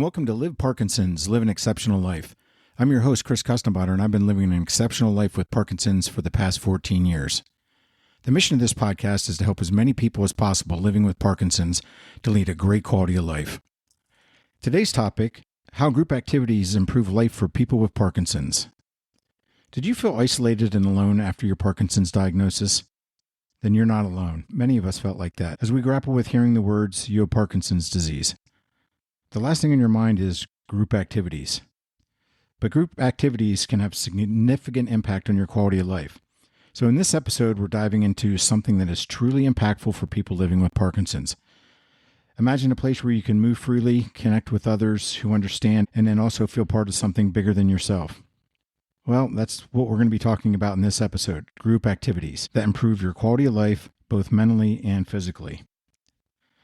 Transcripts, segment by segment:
Welcome to Live Parkinson's, Live an Exceptional Life. I'm your host, Chris Kustenbader, and I've been living an exceptional life with Parkinson's for the past 14 years. The mission of this podcast is to help as many people as possible living with Parkinson's to lead a great quality of life. Today's topic, how group activities improve life for people with Parkinson's. Did you feel isolated and alone after your Parkinson's diagnosis? Then you're not alone. Many of us felt like that as we grapple with hearing the words, you have Parkinson's disease. The last thing in your mind is group activities. But group activities can have significant impact on your quality of life. So in this episode, we're diving into something that is truly impactful for people living with Parkinson's. Imagine a place where you can move freely, connect with others who understand, and then also feel part of something bigger than yourself. Well, that's what we're going to be talking about in this episode, group activities that improve your quality of life, both mentally and physically.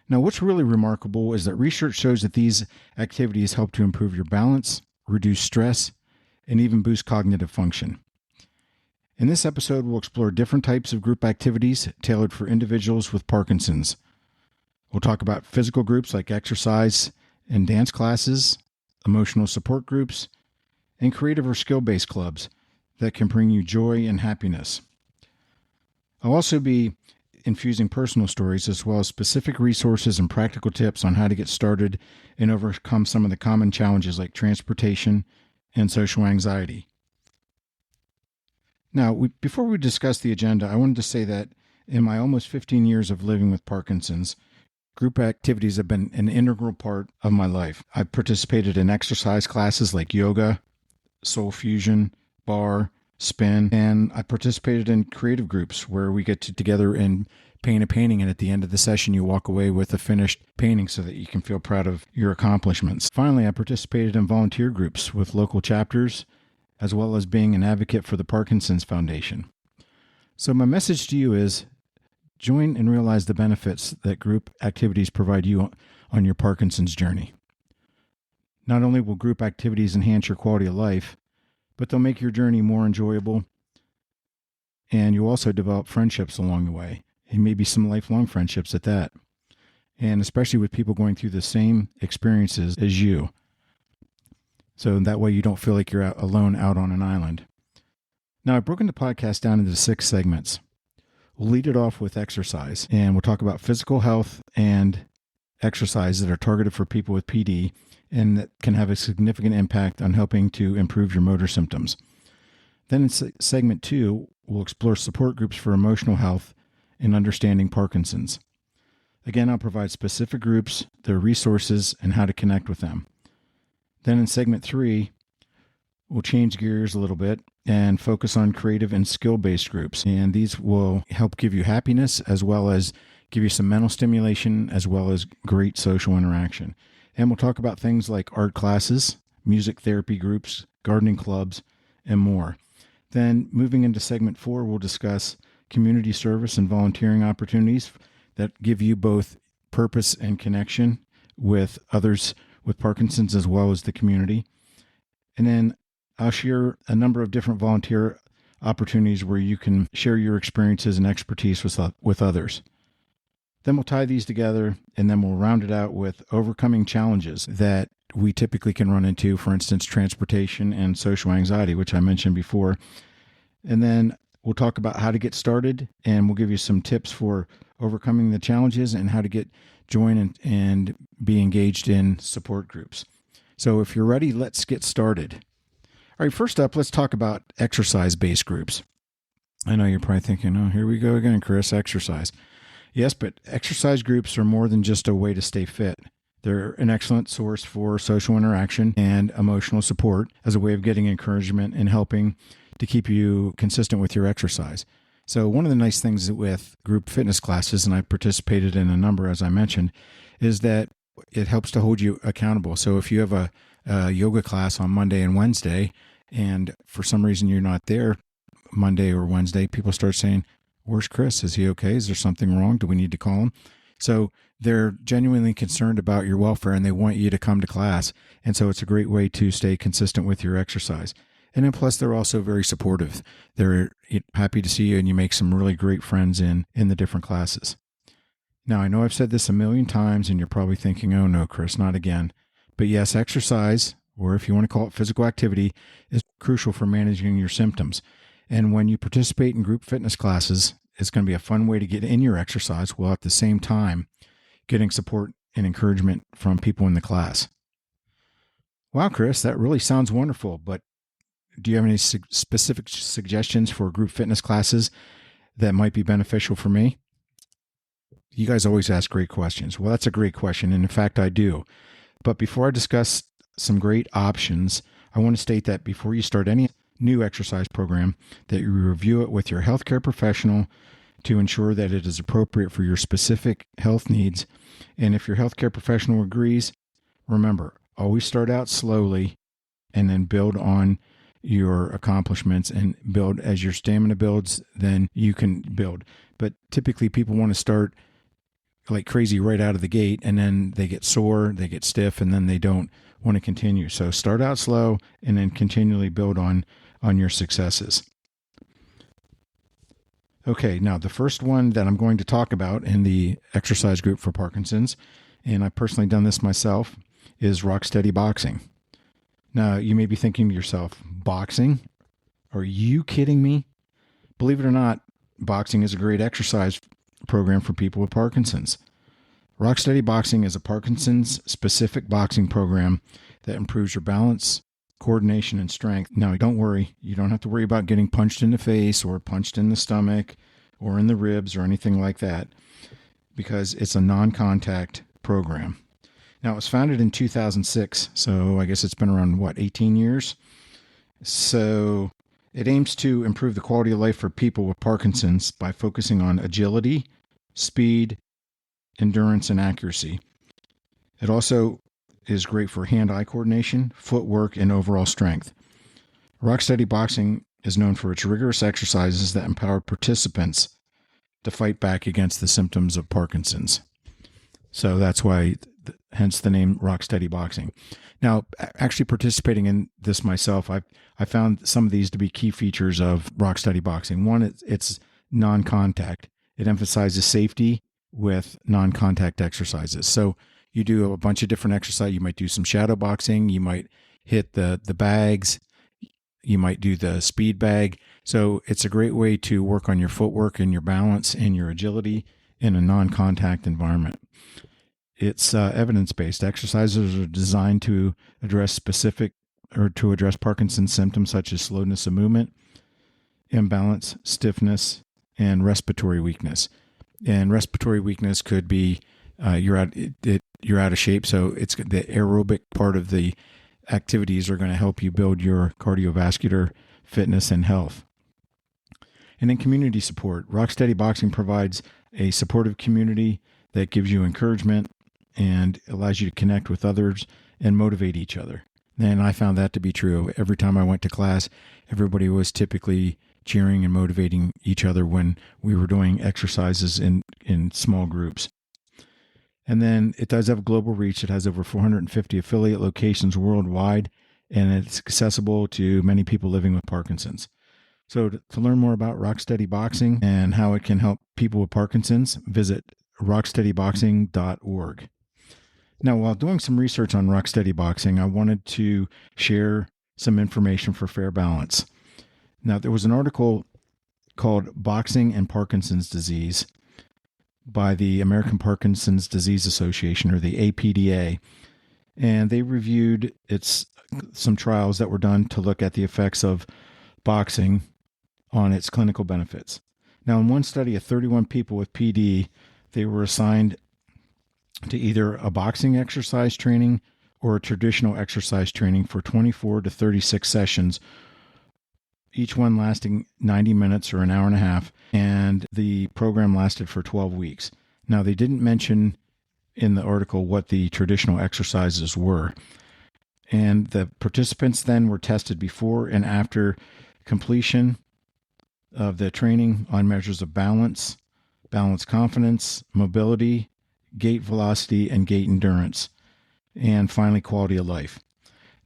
Now, what's really remarkable is that research shows that these activities help to improve your balance, reduce stress, and even boost cognitive function. In this episode, we'll explore different types of group activities tailored for individuals with Parkinson's. We'll talk about physical groups like exercise and dance classes, emotional support groups, and creative or skill-based clubs that can bring you joy and happiness. I'll also be infusing personal stories as well as specific resources and practical tips on how to get started and overcome some of the common challenges like transportation and social anxiety. Now, before we discuss the agenda, I wanted to say that in my almost 15 years of living with Parkinson's, group activities have been an integral part of my life. I've participated in exercise classes like yoga, soul fusion, bar, spin, and I participated in creative groups where we get together and paint a painting, and at the end of the session you walk away with a finished painting so that you can feel proud of your accomplishments. Finally, I participated in volunteer groups with local chapters, as well as being an advocate for the Parkinson's Foundation. So my message to you is, join and realize the benefits that group activities provide you on your Parkinson's journey. Not only will group activities enhance your quality of life, but they'll make your journey more enjoyable, and you'll also develop friendships along the way, and maybe some lifelong friendships at that, and especially with people going through the same experiences as you. So that way you don't feel like you're alone out on an island. Now, I've broken the podcast down into 6 segments. We'll lead it off with exercise, and we'll talk about physical health and exercise that are targeted for people with PD, and that can have a significant impact on helping to improve your motor symptoms. Then in segment 2, we'll explore support groups for emotional health and understanding Parkinson's. Again, I'll provide specific groups, their resources, and how to connect with them. Then in segment 3, we'll change gears a little bit and focus on creative and skill-based groups. And these will help give you happiness as well as give you some mental stimulation as well as great social interaction. And we'll talk about things like art classes, music therapy groups, gardening clubs, and more. Then moving into segment 4, we'll discuss community service and volunteering opportunities that give you both purpose and connection with others with Parkinson's as well as the community. And then I'll share a number of different volunteer opportunities where you can share your experiences and expertise with others. Then we'll tie these together, and then we'll round it out with overcoming challenges that we typically can run into, for instance, transportation and social anxiety, which I mentioned before. And then we'll talk about how to get started, and we'll give you some tips for overcoming the challenges and how to join and be engaged in support groups. So if you're ready, let's get started. All right, first up, let's talk about exercise-based groups. I know you're probably thinking, oh, here we go again, Chris, exercise. Yes, but exercise groups are more than just a way to stay fit. They're an excellent source for social interaction and emotional support as a way of getting encouragement and helping to keep you consistent with your exercise. So one of the nice things with group fitness classes, and I participated in a number, as I mentioned, is that it helps to hold you accountable. So if you have a yoga class on Monday and Wednesday, and for some reason you're not there Monday or Wednesday, people start saying, where's Chris? Is he okay? Is there something wrong? Do we need to call him? So they're genuinely concerned about your welfare and they want you to come to class. And so it's a great way to stay consistent with your exercise. And then plus they're also very supportive. They're happy to see you and you make some really great friends in the different classes. Now, I know I've said this a million times and you're probably thinking, oh no, Chris, not again. But yes, exercise, or if you want to call it physical activity, is crucial for managing your symptoms. And when you participate in group fitness classes, it's going to be a fun way to get in your exercise while at the same time getting support and encouragement from people in the class. Wow, Chris, that really sounds wonderful. But do you have any specific suggestions for group fitness classes that might be beneficial for me? You guys always ask great questions. Well, that's a great question. And in fact, I do. But before I discuss some great options, I want to state that before you start any new exercise program, that you review it with your healthcare professional to ensure that it is appropriate for your specific health needs. And if your healthcare professional agrees, remember, always start out slowly and then build on your accomplishments and build as your stamina builds, then you can build. But typically people want to start like crazy right out of the gate, and then they get sore, they get stiff, and then they don't want to continue. So start out slow and then continually build on your successes. Okay, now the first one that I'm going to talk about in the exercise group for Parkinson's, and I've personally done this myself, is rock steady boxing. Now, you may be thinking to yourself, boxing? Are you kidding me? Believe it or not, boxing is a great exercise program for people with Parkinson's. Rock Steady Boxing is a Parkinson's specific boxing program that improves your balance, coordination, and strength. Now, don't worry. You don't have to worry about getting punched in the face or punched in the stomach or in the ribs or anything like that, because it's a non-contact program. Now, it was founded in 2006, so I guess it's been around, 18 years? So it aims to improve the quality of life for people with Parkinson's by focusing on agility, speed, endurance, and accuracy. It also is great for hand-eye coordination, footwork, and overall strength. Rocksteady Boxing is known for its rigorous exercises that empower participants to fight back against the symptoms of Parkinson's. So that's why, hence the name Rocksteady Boxing. Now, actually participating in this myself, I found some of these to be key features of Rocksteady Boxing. One, it's non-contact. It emphasizes safety with non-contact exercises. So you do a bunch of different exercises. You might do some shadow boxing. You might hit the bags. You might do the speed bag. So it's a great way to work on your footwork and your balance and your agility in a non-contact environment. It's evidence-based. Exercises are designed to address Parkinson's symptoms such as slowness of movement, imbalance, stiffness, and respiratory weakness. And respiratory weakness could be you're out of shape. So it's the aerobic part of the activities are going to help you build your cardiovascular fitness and health. And then community support. Rocksteady Boxing provides a supportive community that gives you encouragement and allows you to connect with others and motivate each other. And I found that to be true. Every time I went to class, everybody was typically cheering and motivating each other when we were doing exercises in small groups. And then it does have a global reach. It has over 450 affiliate locations worldwide, and it's accessible to many people living with Parkinson's. So to learn more about Rocksteady Boxing and how it can help people with Parkinson's, visit rocksteadyboxing.org. Now, while doing some research on Rocksteady Boxing, I wanted to share some information for Fair Balance. Now, there was an article called Boxing and Parkinson's Disease by the American Parkinson's Disease Association, or the APDA, and they reviewed some trials that were done to look at the effects of boxing on its clinical benefits. Now, in one study of 31 people with PD, they were assigned to either a boxing exercise training or a traditional exercise training for 24 to 36 sessions, each one lasting 90 minutes or an hour and a half, and the program lasted for 12 weeks. Now, they didn't mention in the article what the traditional exercises were. And the participants then were tested before and after completion of the training on measures of balance confidence, mobility, gait velocity, and gait endurance, and finally quality of life.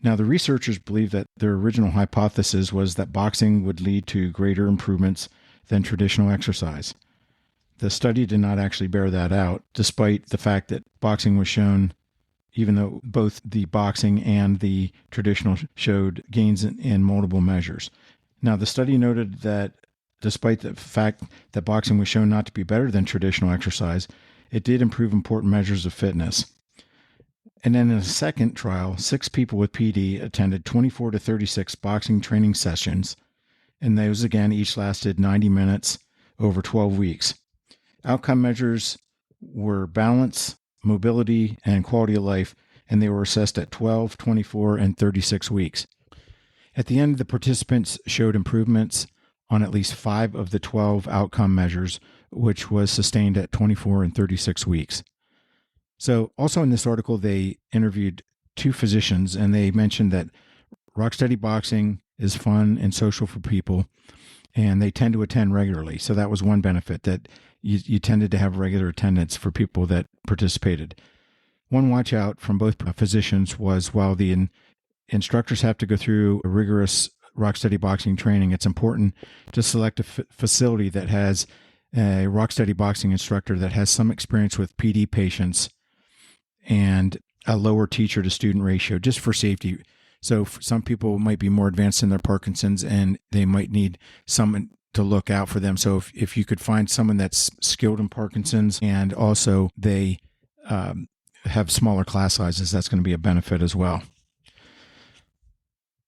Now, the researchers believe that their original hypothesis was that boxing would lead to greater improvements than traditional exercise. The study did not actually bear that out, despite the fact that boxing was shown even though both the boxing and the traditional showed gains in multiple measures. Now, the study noted that despite the fact that boxing was shown not to be better than traditional exercise, it did improve important measures of fitness. And then in a second trial, 6 people with PD attended 24 to 36 boxing training sessions, and those again each lasted 90 minutes over 12 weeks. Outcome measures were balance, mobility, and quality of life, and they were assessed at 12, 24, and 36 weeks. At the end, the participants showed improvements on at least 5 of the 12 outcome measures, which was sustained at 24 and 36 weeks. So also in this article, they interviewed 2 physicians, and they mentioned that Rocksteady Boxing is fun and social for people, and they tend to attend regularly. So that was one benefit, that you tended to have regular attendance for people that participated. One watch out from both physicians was while the instructors have to go through a rigorous Rocksteady Boxing training, it's important to select a facility that has a Rocksteady Boxing instructor that has some experience with PD patients and a lower teacher to student ratio, just for safety. So some people might be more advanced in their Parkinson's and they might need someone to look out for them. So if you could find someone that's skilled in Parkinson's and also they have smaller class sizes, that's going to be a benefit as well.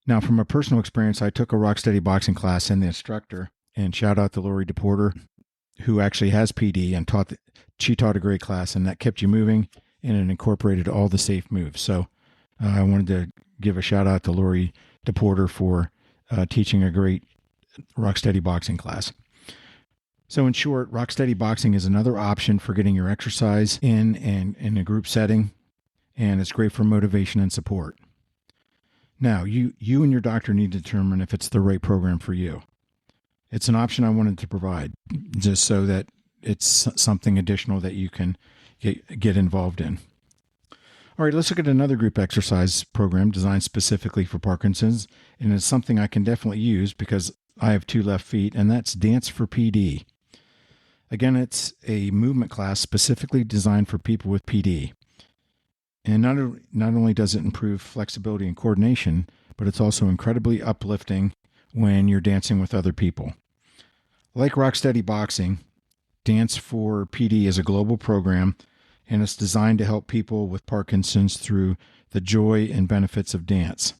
Now, from a personal experience, I took a Rocksteady Boxing class, and the instructor, and shout out to Lori DePorter, who actually has PD, and she taught a great class, and that kept you moving, and it incorporated all the safe moves. So I wanted to give a shout out to Lori DePorter for teaching a great Rocksteady Boxing class. So in short, Rocksteady Boxing is another option for getting your exercise in and in a group setting, and it's great for motivation and support. Now, you and your doctor need to determine if it's the right program for you. It's an option I wanted to provide, just so that it's something additional that you can get involved in. All right, let's look at another group exercise program designed specifically for Parkinson's, and it's something I can definitely use because I have 2 left feet, and that's Dance for PD. Again, it's a movement class specifically designed for people with PD. And not only does it improve flexibility and coordination, but it's also incredibly uplifting when you're dancing with other people. Like Rocksteady Boxing, Dance for PD is a global program, and it's designed to help people with Parkinson's through the joy and benefits of dance.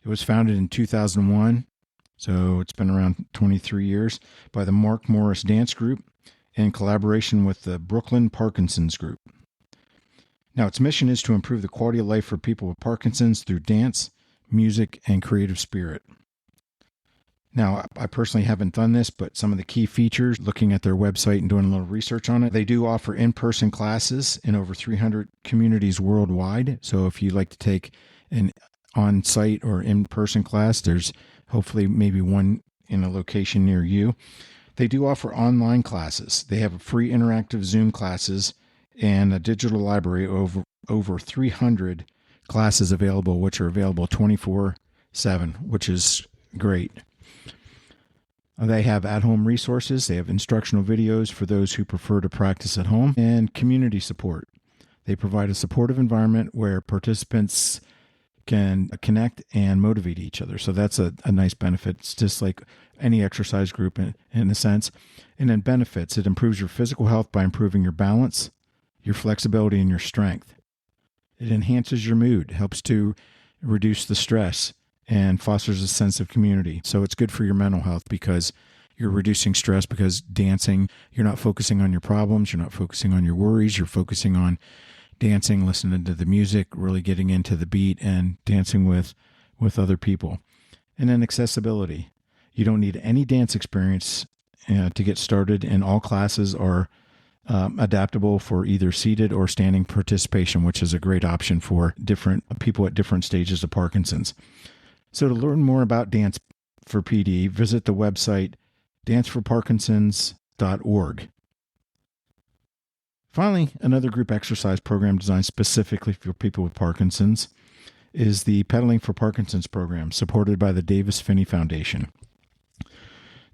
It was founded in 2001, so it's been around 23 years, by the Mark Morris Dance Group in collaboration with the Brooklyn Parkinson's Group. Now, its mission is to improve the quality of life for people with Parkinson's through dance, music, and creative spirit. Now, I personally haven't done this, but some of the key features, looking at their website and doing a little research on it, they do offer in-person classes in over 300 communities worldwide. So if you'd like to take an on-site or in-person class, there's hopefully maybe one in a location near you. They do offer online classes. They have free interactive Zoom classes and a digital library of over 300 classes available, which are available 24/7, which is great. They have at-home resources. They have instructional videos for those who prefer to practice at home, and community support. They provide a supportive environment where participants can connect and motivate each other. So that's a nice benefit. It's just like any exercise group in a sense. And then benefits, it improves your physical health by improving your balance, your flexibility, and your strength. It enhances your mood, helps to reduce the stress, and fosters a sense of community. So it's good for your mental health because you're reducing stress, because dancing, you're not focusing on your problems, you're not focusing on your worries, you're focusing on dancing, listening to the music, really getting into the beat and dancing with other people. And then accessibility. You don't need any dance experience to get started, and all classes are adaptable for either seated or standing participation, which is a great option for different people at different stages of Parkinson's. So to learn more about Dance for PD, visit the website danceforparkinsons.org. Finally, another group exercise program designed specifically for people with Parkinson's is the Pedaling for Parkinson's program, supported by the Davis Phinney Foundation.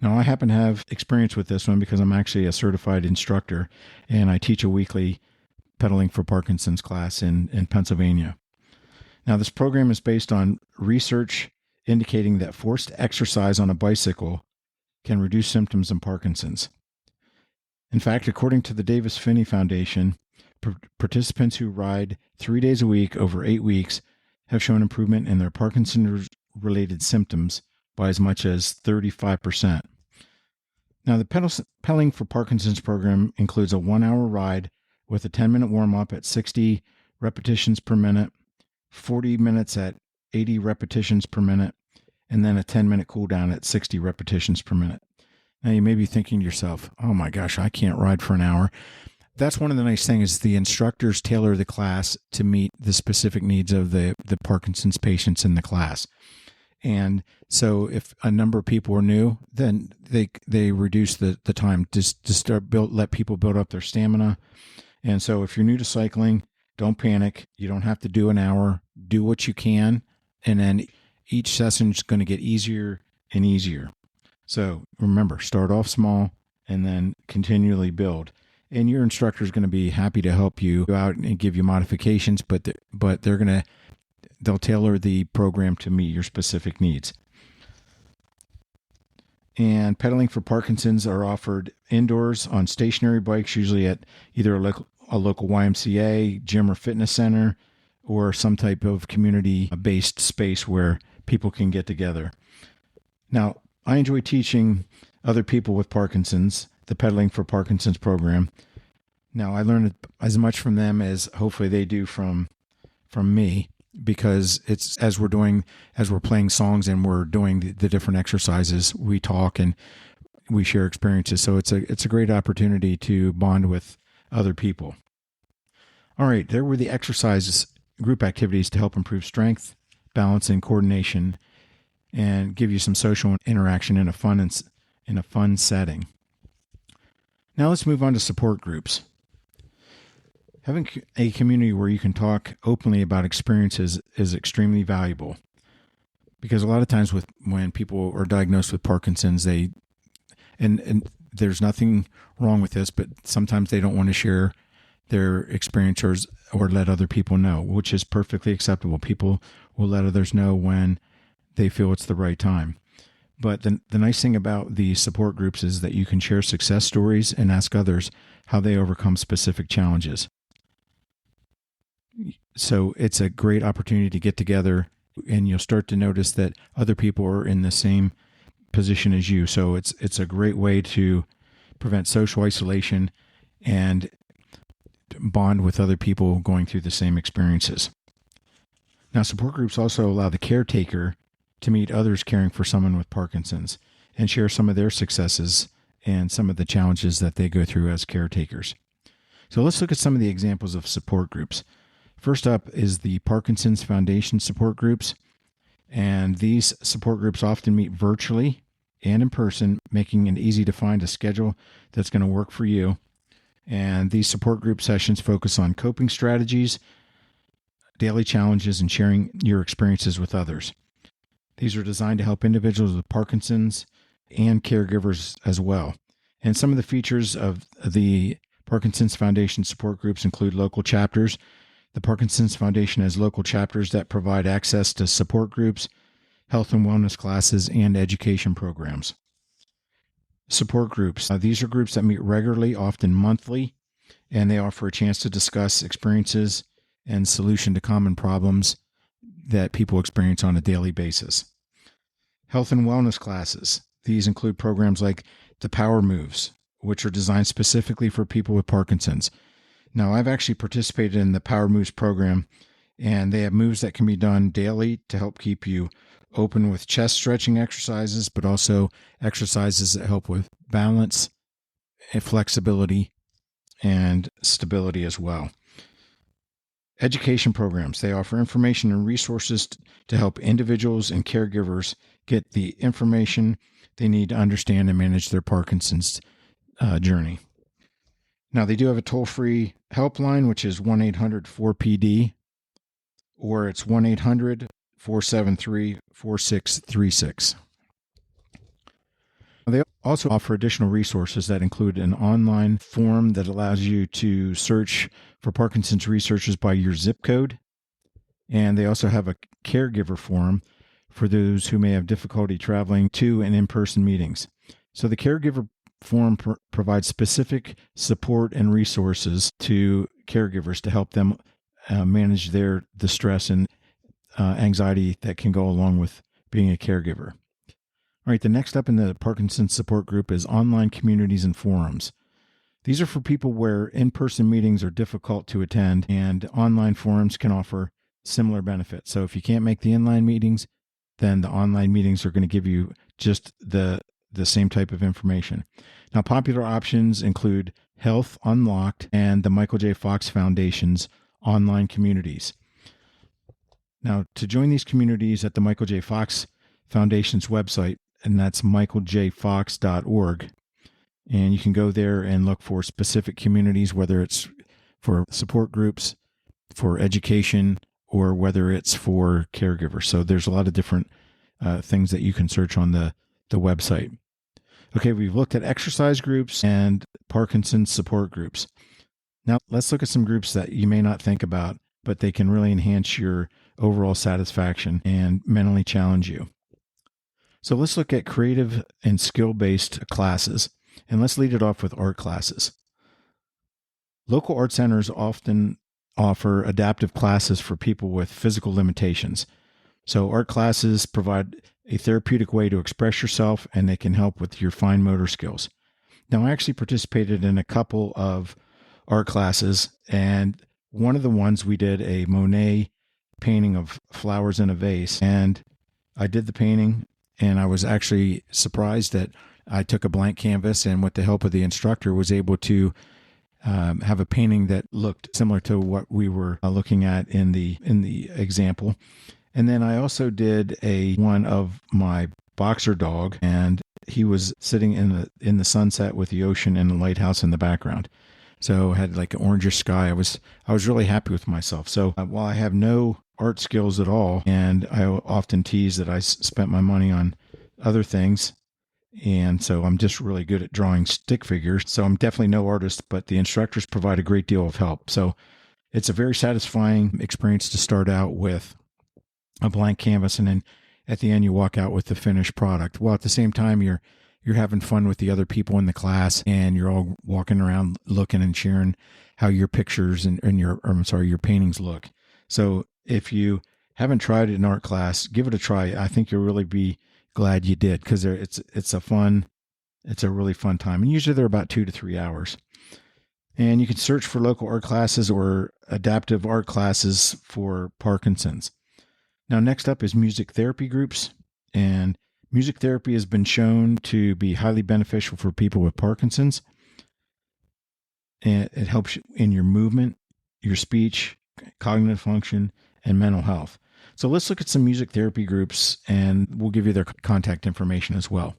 Now, I happen to have experience with this one because I'm actually a certified instructor, and I teach a weekly Pedaling for Parkinson's class in Pennsylvania. Now, this program is based on research indicating that forced exercise on a bicycle can reduce symptoms of Parkinson's. In fact, according to the Davis Phinney Foundation, participants who ride 3 days a week over 8 weeks have shown improvement in their Parkinson-related symptoms by as much as 35%. Now, the Pedaling for Parkinson's program includes a 1-hour ride with a 10-minute warm-up at 60 repetitions per minute, 40 minutes at 80 repetitions per minute, and then a 10-minute cool down at 60 repetitions per minute. Now, you may be thinking to yourself, oh my gosh, I can't ride for an hour. That's one of the nice things is the instructors tailor the class to meet the specific needs of the Parkinson's patients in the class. And so if a number of people are new, then they reduce the time to let people build up their stamina. And so if you're new to cycling, don't panic. You don't have to do an hour. Do what you can. And then each session is going to get easier and easier. So remember, start off small and then continually build. And your instructor is going to be happy to help you out and give you modifications, but they'll tailor the program to meet your specific needs. And Pedaling for Parkinson's are offered indoors on stationary bikes, usually at either a local YMCA, gym or fitness center, or some type of community-based space where people can get together. Now, I enjoy teaching other people with Parkinson's, the Pedaling for Parkinson's program. Now, I learn as much from them as hopefully they do from me, because it's as we're playing songs and we're doing the different exercises, we talk and we share experiences. So it's a great opportunity to bond with other people. All right, there were the exercises, group activities to help improve strength, balance, and coordination, and give you some social interaction in a fun setting. Now let's move on to support groups. Having a community where you can talk openly about experiences is extremely valuable, because a lot of times when people are diagnosed with Parkinson's, and there's nothing wrong with this, but sometimes they don't want to share their experiences or let other people know, which is perfectly acceptable. People will let others know when they feel it's the right time. But the nice thing about the support groups is that you can share success stories and ask others how they overcome specific challenges. So it's a great opportunity to get together, and you'll start to notice that other people are in the same position as you. So it's a great way to prevent social isolation and bond with other people going through the same experiences. Now, support groups also allow the caretaker to meet others caring for someone with Parkinson's and share some of their successes and some of the challenges that they go through as caretakers. So let's look at some of the examples of support groups. First up is the Parkinson's Foundation support groups. And these support groups often meet virtually and in person, making it easy to find a schedule that's going to work for you. And these support group sessions focus on coping strategies, daily challenges, and sharing your experiences with others. These are designed to help individuals with Parkinson's and caregivers as well. And some of the features of the Parkinson's Foundation support groups include local chapters. The Parkinson's Foundation has local chapters that provide access to support groups, health and wellness classes, and education programs. Support groups. These are groups that meet regularly, often monthly, and they offer a chance to discuss experiences and solution to common problems that people experience on a daily basis. Health and wellness classes. These include programs like the Power Moves, which are designed specifically for people with Parkinson's. Now, I've actually participated in the Power Moves program, and they have moves that can be done daily to help keep you open with chest stretching exercises, but also exercises that help with balance and flexibility and stability as well. Education programs. They offer information and resources to help individuals and caregivers get the information they need to understand and manage their Parkinson's journey. Now, they do have a toll-free helpline, which is 1-800-4PD, or it's 1-800-473-4636. They also offer additional resources that include an online form that allows you to search for Parkinson's researchers by your zip code. And they also have a caregiver forum for those who may have difficulty traveling to and in-person meetings. So the caregiver forum provides specific support and resources to caregivers to help them manage the stress and anxiety that can go along with being a caregiver. All right, the next up in the Parkinson's support group is online communities and forums. These are for people where in-person meetings are difficult to attend, and online forums can offer similar benefits. So if you can't make the in-line meetings, then the online meetings are going to give you just the same type of information. Now, popular options include Health Unlocked and the Michael J. Fox Foundation's online communities. Now, to join these communities at the Michael J. Fox Foundation's website, and that's michaeljfox.org, and you can go there and look for specific communities, whether it's for support groups, for education, or whether it's for caregivers. So there's a lot of different things that you can search on the website. Okay, we've looked at exercise groups and Parkinson's support groups. Now let's look at some groups that you may not think about, but they can really enhance your overall satisfaction and mentally challenge you. So let's look at creative and skill-based classes, and let's lead it off with art classes. Local art centers often offer adaptive classes for people with physical limitations. So art classes provide a therapeutic way to express yourself, and they can help with your fine motor skills. Now, I actually participated in a couple of art classes, and one of the ones we did a Monet painting of flowers in a vase, and I did the painting, and I was actually surprised that I took a blank canvas, and with the help of the instructor was able to have a painting that looked similar to what we were looking at in the example. And then I also did one of my boxer dog, and he was sitting in the sunset with the ocean and the lighthouse in the background. So I had like an orangish sky. I was really happy with myself. So while I have no art skills at all, and I often tease that I spent my money on other things, and so I'm just really good at drawing stick figures. So I'm definitely no artist, but the instructors provide a great deal of help. So it's a very satisfying experience to start out with a blank canvas, and then at the end you walk out with the finished product. While at the same time you're having fun with the other people in the class, and you're all walking around looking and cheering how your pictures and your paintings look. So if you haven't tried an art class, give it a try. I think you'll really be glad you did, because it's a really fun time, and usually they're about 2 to 3 hours. And you can search for local art classes or adaptive art classes for Parkinson's. Now, next up is music therapy groups, and music therapy has been shown to be highly beneficial for people with Parkinson's. And it helps in your movement, your speech, cognitive function, and mental health. So let's look at some music therapy groups, and we'll give you their contact information as well.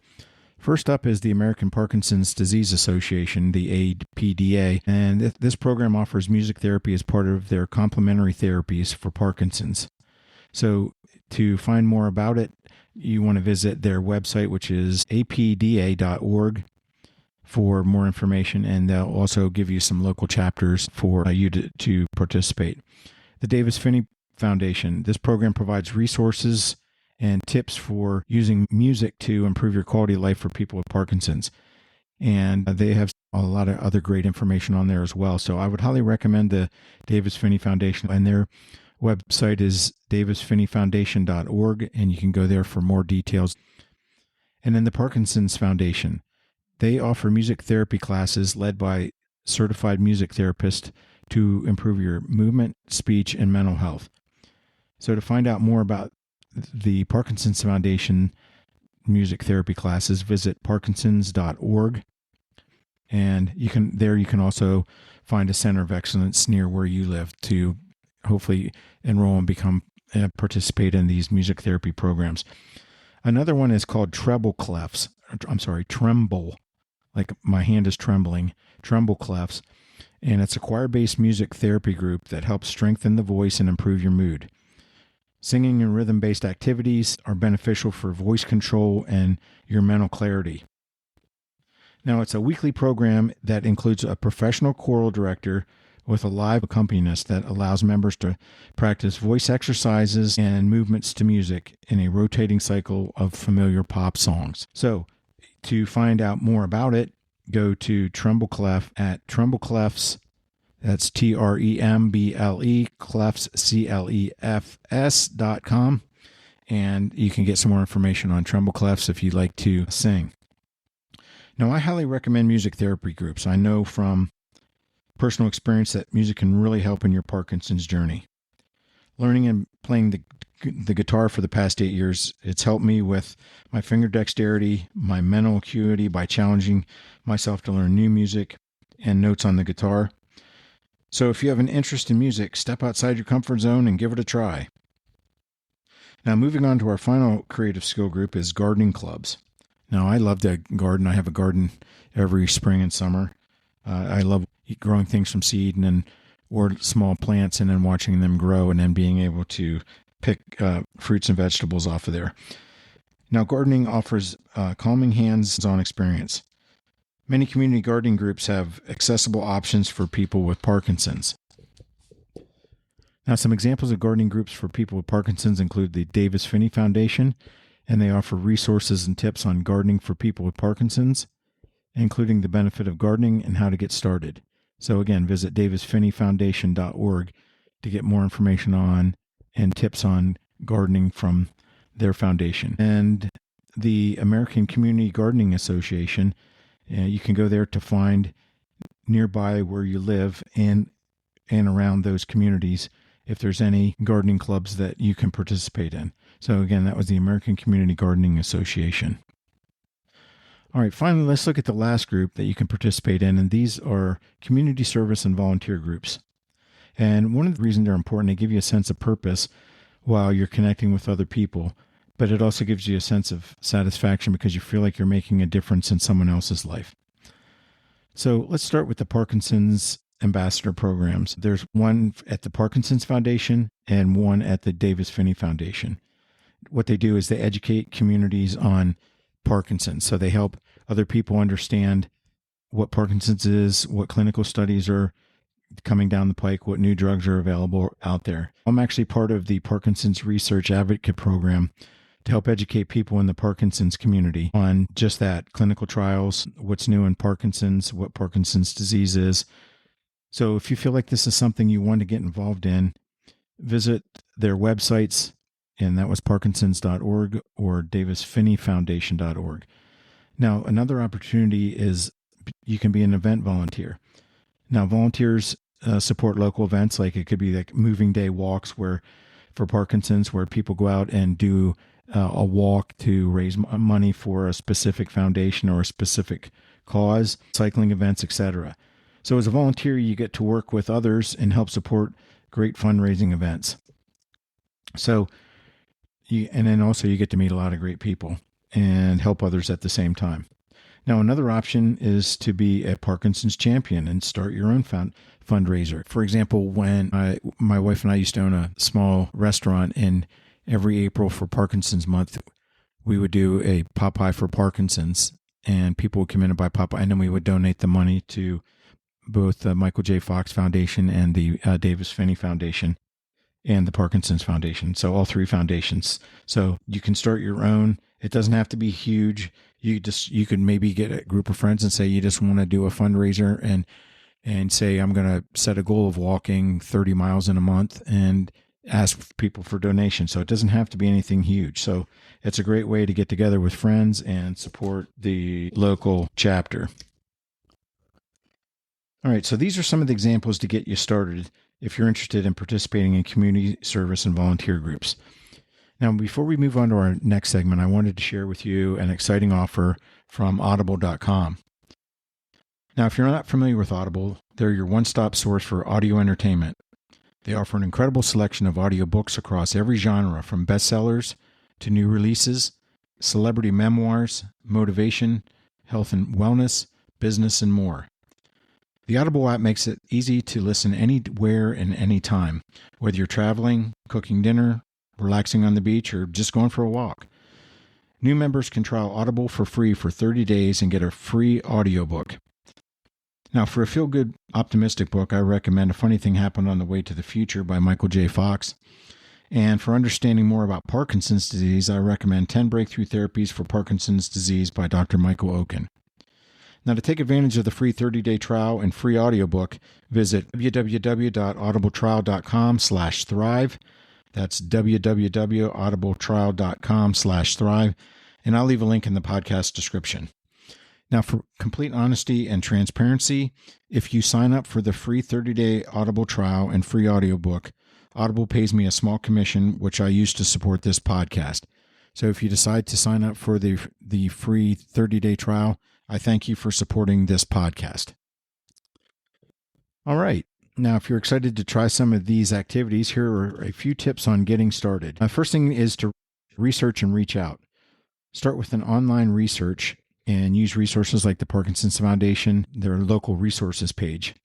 First up is the American Parkinson's Disease Association, the APDA, and this program offers music therapy as part of their complementary therapies for Parkinson's. So to find more about it, you want to visit their website, which is apda.org, for more information, and they'll also give you some local chapters for you to participate. The Davis Finney Foundation. This program provides resources and tips for using music to improve your quality of life for people with Parkinson's. And they have a lot of other great information on there as well. So I would highly recommend the Davis Finney Foundation, and their website is davisfinneyfoundation.org, and you can go there for more details. And then the Parkinson's Foundation. They offer music therapy classes led by certified music therapists to improve your movement, speech, and mental health. So to find out more about the Parkinson's Foundation music therapy classes, visit parkinsons.org. And you can also find a center of excellence near where you live to hopefully enroll and participate in these music therapy programs. Another one is called Tremble, like my hand is trembling, Tremble Clefs. And it's a choir-based music therapy group that helps strengthen the voice and improve your mood. Singing and rhythm-based activities are beneficial for voice control and your mental clarity. Now, it's a weekly program that includes a professional choral director with a live accompanist that allows members to practice voice exercises and movements to music in a rotating cycle of familiar pop songs. So, to find out more about it, go to Trembleclef at Trembleclefs. That's TREMBLE, Clefs, CLEFS.com. And you can get some more information on Trembleclefs if you'd like to sing. Now, I highly recommend music therapy groups. I know from personal experience that music can really help in your Parkinson's journey. Learning and playing the guitar for the past 8 years, it's helped me with my finger dexterity, my mental acuity by challenging myself to learn new music and notes on the guitar. So if you have an interest in music, step outside your comfort zone and give it a try. Now, moving on to our final creative skill group is gardening clubs. Now, I love to garden. I have a garden every spring and summer. I love growing things from seed and then or small plants and then watching them grow and then being able to pick fruits and vegetables off of there. Now, gardening offers calming hands-on experience. Many community gardening groups have accessible options for people with Parkinson's. Now, some examples of gardening groups for people with Parkinson's include the Davis Finney Foundation, and they offer resources and tips on gardening for people with Parkinson's, including the benefit of gardening and how to get started. So again, visit davisfinneyfoundation.org to get more information on and tips on gardening from their foundation. And the American Community Gardening Association, you can go there to find nearby where you live and around those communities if there's any gardening clubs that you can participate in. So again, that was the American Community Gardening Association. All right, finally, let's look at the last group that you can participate in, and these are community service and volunteer groups. And one of the reasons they're important, they give you a sense of purpose while you're connecting with other people, but it also gives you a sense of satisfaction because you feel like you're making a difference in someone else's life. So let's start with the Parkinson's ambassador programs. There's one at the Parkinson's Foundation and one at the Davis Finney Foundation. What they do is they educate communities on Parkinson's. So they help other people understand what Parkinson's is, what clinical studies are coming down the pike, what new drugs are available out there. I'm actually part of the Parkinson's Research Advocate Program to help educate people in the Parkinson's community on just that, clinical trials, what's new in Parkinson's, what Parkinson's disease is. So if you feel like this is something you want to get involved in, visit their websites, and that was parkinsons.org or davisfinneyfoundation.org. Now, another opportunity is you can be an event volunteer. Now, volunteers support local events, like it could be like moving day walks for Parkinson's, where people go out and do a walk to raise money for a specific foundation or a specific cause, cycling events, etc. So as a volunteer, you get to work with others and help support great fundraising events. So, and then also you get to meet a lot of great people and help others at the same time. Now, another option is to be a Parkinson's champion and start your own fundraiser. For example, when my wife and I used to own a small restaurant, and every April for Parkinson's Month, we would do a Popeye for Parkinson's, and people would come in and buy Popeye, and then we would donate the money to both the Michael J. Fox Foundation and the Davis Finney Foundation and the Parkinson's Foundation. So all three foundations. So you can start your own. It doesn't have to be huge. You could maybe get a group of friends and say you just want to do a fundraiser and say, I'm going to set a goal of walking 30 miles in a month and ask people for donations. So it doesn't have to be anything huge. So it's a great way to get together with friends and support the local chapter. All right, so these are some of the examples to get you started if you're interested in participating in community service and volunteer groups. Now, before we move on to our next segment, I wanted to share with you an exciting offer from audible.com. Now, if you're not familiar with Audible, they're your one-stop source for audio entertainment. They offer an incredible selection of audiobooks across every genre, from bestsellers to new releases, celebrity memoirs, motivation, health and wellness, business, and more. The Audible app makes it easy to listen anywhere and anytime, whether you're traveling, cooking dinner, relaxing on the beach, or just going for a walk. New members can trial Audible for free for 30 days and get a free audiobook. Now, for a feel-good, optimistic book, I recommend A Funny Thing Happened on the Way to the Future by Michael J. Fox. And for understanding more about Parkinson's disease, I recommend 10 Breakthrough Therapies for Parkinson's Disease by Dr. Michael Oken. Now, to take advantage of the free 30-day trial and free audiobook, visit www.audibletrial.com/thrive. That's www.audibletrial.com/thrive. And I'll leave a link in the podcast description. Now, for complete honesty and transparency, if you sign up for the free 30-day Audible trial and free audiobook, Audible pays me a small commission, which I use to support this podcast. So if you decide to sign up for the free 30-day trial, I thank you for supporting this podcast. All right. Now, if you're excited to try some of these activities, here are a few tips on getting started. First thing is to research and reach out. Start with an online research and use resources like the Parkinson's Foundation, their local resources page.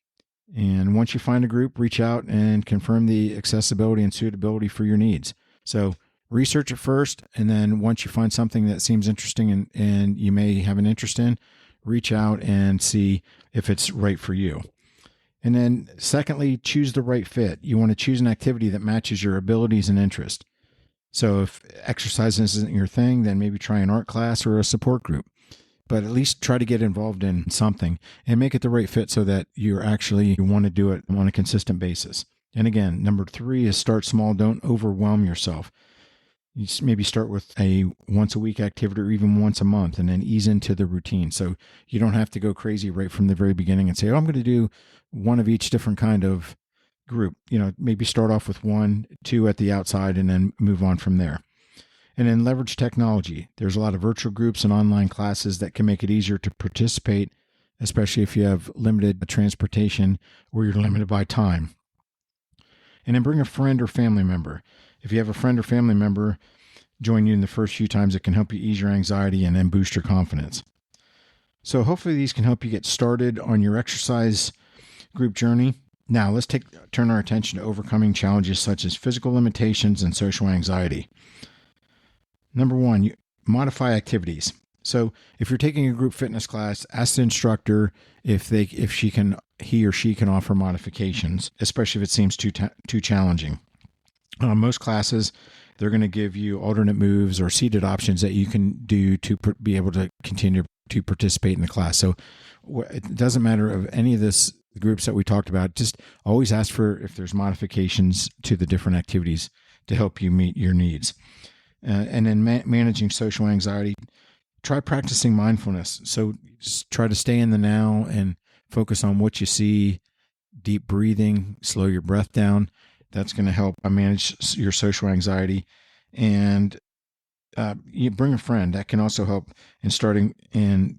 And once you find a group, reach out and confirm the accessibility and suitability for your needs. So research it first, and then once you find something that seems interesting and you may have an interest in, reach out and see if it's right for you. And then secondly, choose the right fit. You want to choose an activity that matches your abilities and interest. So if exercise isn't your thing, then maybe try an art class or a support group. But at least try to get involved in something and make it the right fit so that you want to do it on a consistent basis. And again, number 3 is start small. Don't overwhelm yourself. You maybe start with a once a week activity or even once a month and then ease into the routine. So you don't have to go crazy right from the very beginning and say, I'm going to do one of each different kind of group. Maybe start off with 1, 2 at the outside and then move on from there. And then leverage technology. There's a lot of virtual groups and online classes that can make it easier to participate, especially if you have limited transportation or you're limited by time. And then bring a friend or family member. If you have a friend or family member join you in the first few times, it can help you ease your anxiety and then boost your confidence. So hopefully these can help you get started on your exercise group journey. Now let's turn our attention to overcoming challenges such as physical limitations and social anxiety. Number 1, modify activities. So if you're taking a group fitness class, ask the instructor if he or she can offer modifications, especially if it seems too challenging. Most classes, they're going to give you alternate moves or seated options that you can do to be able to continue to participate in the class. So it doesn't matter of any of the groups that we talked about. Just always ask for if there's modifications to the different activities to help you meet your needs. And then managing social anxiety, try practicing mindfulness. So just try to stay in the now and focus on what you see, deep breathing, slow your breath down. That's going to help manage your social anxiety. And you bring a friend. That can also help in starting and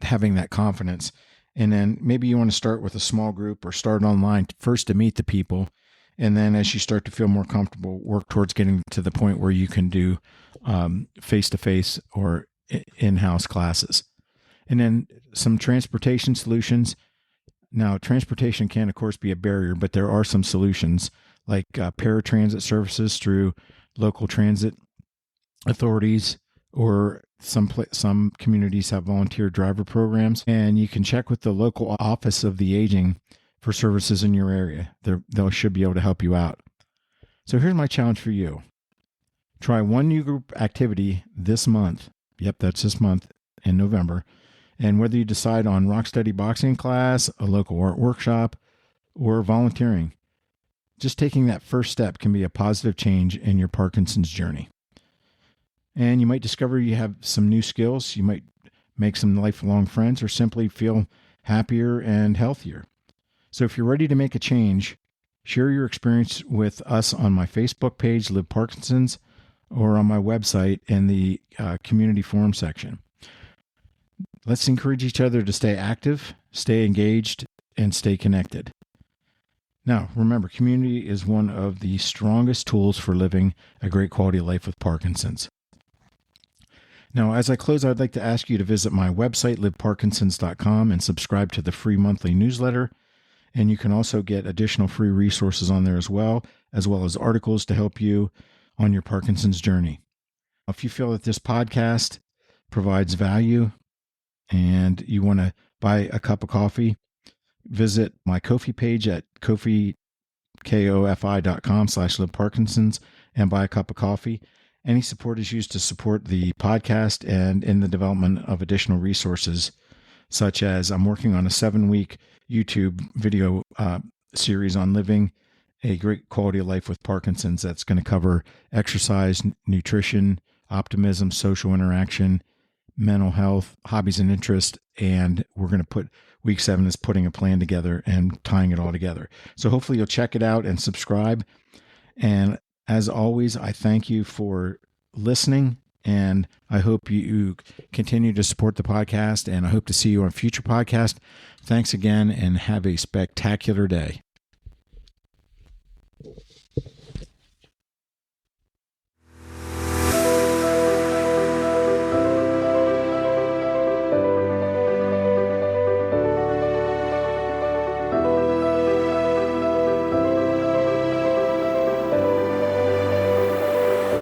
having that confidence. And then maybe you want to start with a small group or start online first to meet the people. And then as you start to feel more comfortable, work towards getting to the point where you can do face-to-face or in-house classes. And then some transportation solutions. Now, transportation can, of course, be a barrier, but there are some solutions like paratransit services through local transit authorities, or some communities have volunteer driver programs. And you can check with the local office of the aging for services in your area. They should be able to help you out. So here's my challenge for you. Try one new group activity this month. Yep, that's this month in November. And whether you decide on rock steady boxing class, a local art workshop, or volunteering, just taking that first step can be a positive change in your Parkinson's journey. And you might discover you have some new skills. You might make some lifelong friends or simply feel happier and healthier. So if you're ready to make a change, share your experience with us on my Facebook page, Live Parkinson's, or on my website in the community forum section. Let's encourage each other to stay active, stay engaged, and stay connected. Now, remember, community is one of the strongest tools for living a great quality of life with Parkinson's. Now, as I close, I'd like to ask you to visit my website, liveparkinsons.com, and subscribe to the free monthly newsletter. And you can also get additional free resources on there as well as articles to help you on your Parkinson's journey. If you feel that this podcast provides value and you want to buy a cup of coffee, visit my Ko-fi page at kofi.com/live Parkinson's and buy a cup of coffee. Any support is used to support the podcast and in the development of additional resources, such as I'm working on a 7-week YouTube video series on living a great quality of life with Parkinson's that's going to cover exercise, nutrition, optimism, social interaction, mental health, hobbies and interests. And we're going to put week 7 is putting a plan together and tying it all together. So hopefully you'll check it out and subscribe. And as always, I thank you for listening, and I hope you continue to support the podcast, and I hope to see you on future podcasts. Thanks again, and have a spectacular day.